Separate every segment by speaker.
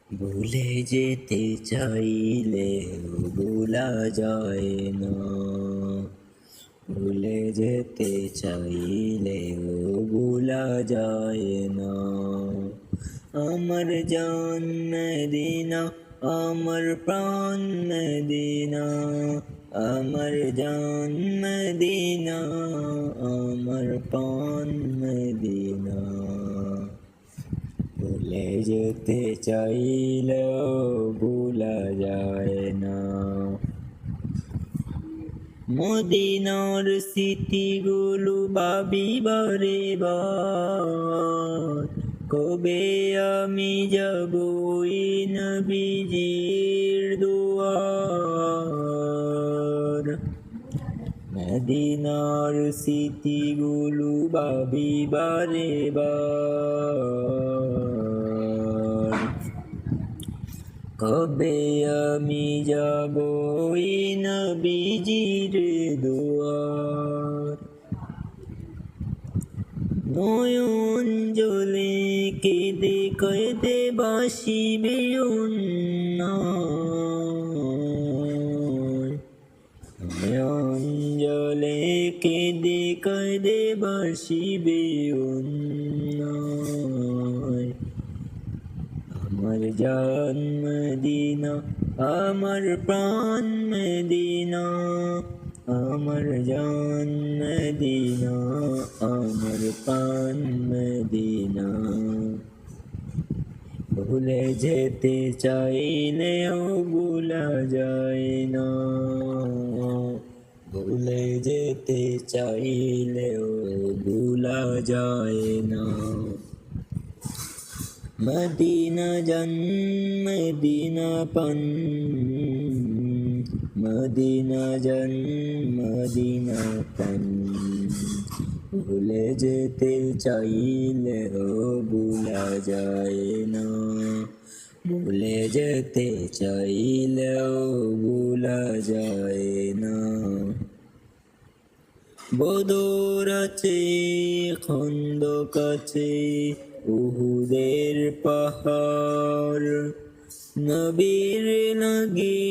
Speaker 1: ভুলে যেতে চাইলেও ভোলা যায় না, ভুলে যেতে চাইলেও ভোলা যায় না। আমার জান মদিনা, আমার প্রাণ মদিনা, আমার জান মদিনা, আমার প্রাণ মদিনা। ভুলে যেতে চাইলেও ভোলা যায় না। মদিনার স্মৃতিগুলো ভাবি বারে বার, কবে আমি যাব ওই নবীজির দুয়ার। মদিনার স্মৃতিগুলো ভাবি বারে বার, কবে আমি যাব ওই নবীজির দুয়ার। নয়ন জলে কেঁদে কেঁদে বাসিবে অন্যায়, নয়ন জলে কেঁদে কেঁদে বাসিবে অন্যায়। আমার জান মদিনা, আমার প্রাণ মদিনা, আমার জান মদিনা, আমার প্রাণ মদিনা। ভুলে যেতে চাইলেও ভোলা যায় না, ভুলে যেতে চাইলেও ভোলা যায় না। মদিনা জান মদিনা পান, মদিনা জান মদিনা পান। ভুলে যেতে চাইলেও ভোলা যায় না, ভুলে যেতে চাইলেও ভোলা যায় না। বদর আছে, খন্দক আছে, উহুদের পাহাড়, নবীর লাগি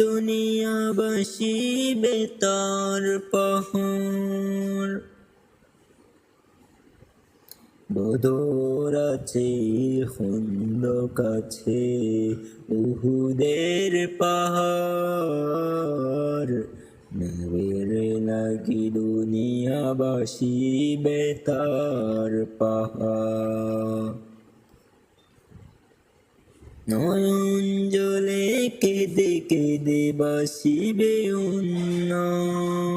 Speaker 1: দুনিয়াবাসী বেতার পাহাড়। বদর আছে, খন্দক আছে, উহুদের পাহাড়, নবীর লাগি দুনিয়াবাসী বেতার পাহাড়। নয়ন জলে কেঁদে কেঁদে বাসিবে অন্যায়,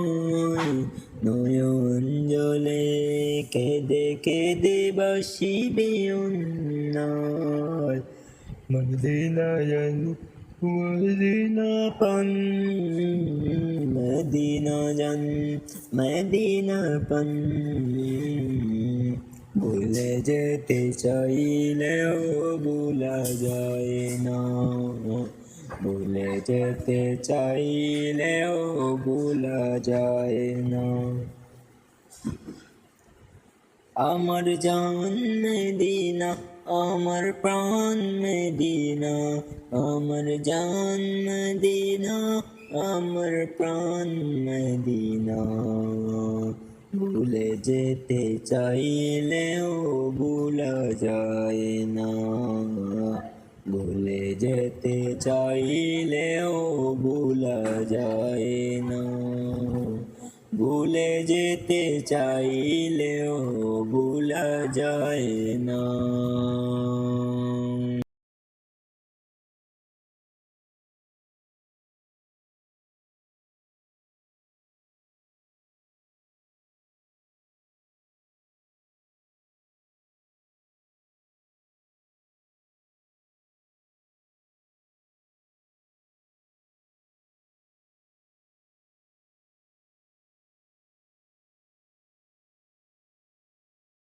Speaker 1: নয়ন জলে কেঁদে কেঁদে বাসিবে অন্যায়। মদিনা জান মদিনা পান, মদিনা জান মদিনা পান। ভুলে যেতে চাইলেও ভোলা যায় না, ভুলে যেতে চাইলেও ভোলা যায় না। আমার জান মদিনা, আমার প্রাণ মদিনা, আমার জান মদিনা, আমার প্রাণ মদিনা। ভুলে যেতে চাইলেও ভোলা যায় না, ভুলে যেতে চাইলেও ভোলা যায় না, ভুলে যেতে চাইলেও ভোলা যায় না।